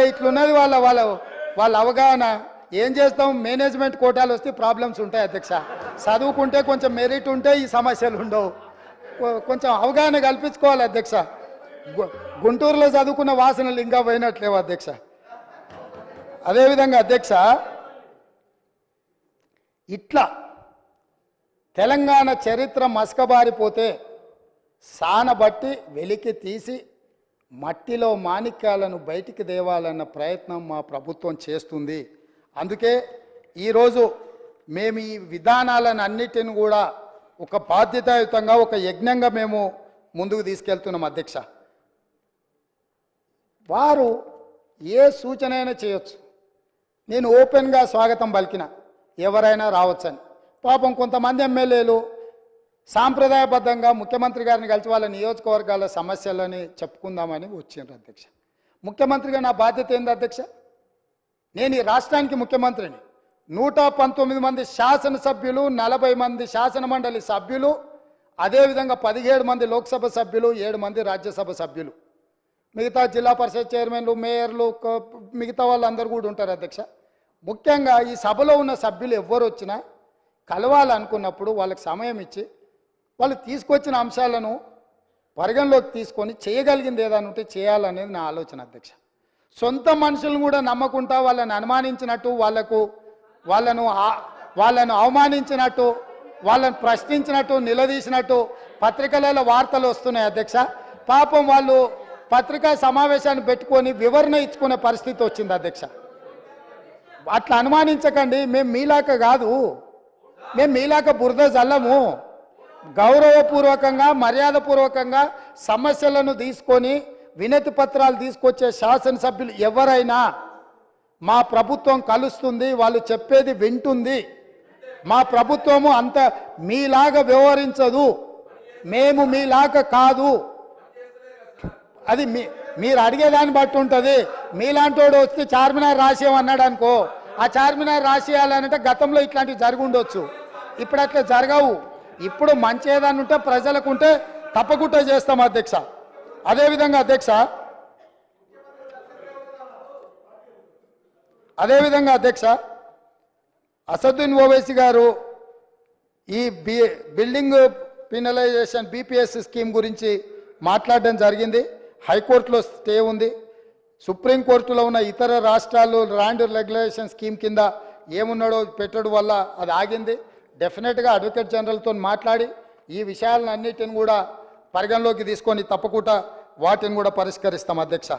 ఇట్లున్నది వాళ్ళ వాళ్ళ వాళ్ళ అవగాహన. ఏం చేస్తాం, మేనేజ్మెంట్ కోటాలు వస్తే ప్రాబ్లమ్స్ ఉంటాయి అధ్యక్ష. చదువుకుంటే కొంచెం మెరిట్ ఉంటే ఈ సమస్యలు ఉండవు. కొంచెం అవగాహన కల్పించుకోవాలి అధ్యక్ష. గుంటూరులో చదువుకున్న వాసనలు ఇంకా పోయినట్లేవు అధ్యక్ష. అదేవిధంగా అధ్యక్ష, ఇట్లా తెలంగాణ చరిత్ర మసకబారిపోతే సానబట్టి వెలికి తీసి మట్టిలో మాణిక్యాలను బయటికి తేవాలన్న ప్రయత్నం మా ప్రభుత్వం చేస్తుంది. అందుకే ఈరోజు మేము ఈ విధానాలను అన్నిటిని కూడా ఒక బాధ్యతాయుతంగా ఒక యజ్ఞంగా మేము ముందుకు తీసుకెళ్తున్నాం అధ్యక్ష. వారు ఏ సూచన అయినా చేయొచ్చు. నేను ఓపెన్గా స్వాగతం పలికిన, ఎవరైనా రావచ్చని. పాపం కొంతమంది ఎమ్మెల్యేలు సాంప్రదాయబద్ధంగా ముఖ్యమంత్రి గారిని కలిసి వాళ్ళ నియోజకవర్గాల సమస్యలని చెప్పుకుందామని వచ్చిండ్రు అధ్యక్ష. ముఖ్యమంత్రిగా నా బాధ్యత ఏంది అధ్యక్ష? నేను ఈ రాష్ట్రానికి ముఖ్యమంత్రిని. 119 మంది శాసనసభ్యులు, 40 మంది శాసనమండలి సభ్యులు, అదేవిధంగా 17 మంది లోక్సభ సభ్యులు, 7 మంది రాజ్యసభ సభ్యులు, మిగతా జిల్లా పరిషత్ చైర్మన్లు, మేయర్లు, మిగతా వాళ్ళందరూ కూడా ఉంటారు అధ్యక్ష. ముఖ్యంగా ఈ సభలో ఉన్న సభ్యులు ఎవ్వరు వచ్చినా కలవాలనుకున్నప్పుడు వాళ్ళకి సమయం ఇచ్చి వాళ్ళు తీసుకొచ్చిన అంశాలను పరిగణలోకి తీసుకొని చేయగలిగింది ఏదైనా ఉంటే చేయాలనేది నా ఆలోచన అధ్యక్ష. సొంత మనుషులను కూడా నమ్మకుండా వాళ్ళని అనుమానించినట్టు, వాళ్ళను అవమానించినట్టు, వాళ్ళని ప్రశ్నించినట్టు, నిలదీసినట్టు పత్రికలలో వార్తలు వస్తున్నాయి అధ్యక్ష. పాపం వాళ్ళు పత్రికా సమావేశాన్ని పెట్టుకొని వివరణ ఇచ్చుకునే పరిస్థితి వచ్చింది అధ్యక్ష. అట్లా అనుమానించకండి. మేము మీలాక కాదు, మేము మీలాక బురద జల్లము. గౌరవపూర్వకంగా, మర్యాదపూర్వకంగా సమస్యలను తీసుకొని వినతి పత్రాలు తీసుకొచ్చే శాసనసభ్యులు ఎవరైనా మా ప్రభుత్వం కలుస్తుంది, వాళ్ళు చెప్పేది వింటుంది. మా ప్రభుత్వము అంత మీలాగా వ్యవహరించదు, మేము మీలాగా కాదు. అది మీరు అడిగేదాన్ని బట్టి ఉంటుంది. మీలాంటోడు వస్తే చార్మినార్ రాసేయమన్నాడు అనుకో, ఆ చార్మినార్ రాసేయాలంటే గతంలో ఇట్లాంటివి జరిగి ఉండొచ్చు. ఇప్పుడు అట్లా జరగవు. ఇప్పుడు మంచి ఏదైనా ఉంటే ప్రజలకు ఉంటే తప్పకుండా చేస్తాం అధ్యక్ష. అదేవిధంగా అధ్యక్ష అసదుద్దీన్ ఓవైసీ గారు ఈ బిల్డింగ్ పినలైజేషన్ బీపీఎస్ స్కీమ్ గురించి మాట్లాడడం జరిగింది. హైకోర్టులో స్టే ఉంది. సుప్రీంకోర్టులో ఉన్న ఇతర రాష్ట్రాలు ల్యాండ్ రెగ్యులేషన్ స్కీమ్ కింద ఏమున్నాడో పెట్టడం వల్ల అది ఆగింది. డెఫినెట్గా అడ్వకేట్ జనరల్తో మాట్లాడి ఈ విషయాలన్నిటిని కూడా పరిగణలోకి తీసుకొని తప్పకుండా వాటిని కూడా పరిష్కరిస్తాం అధ్యక్ష.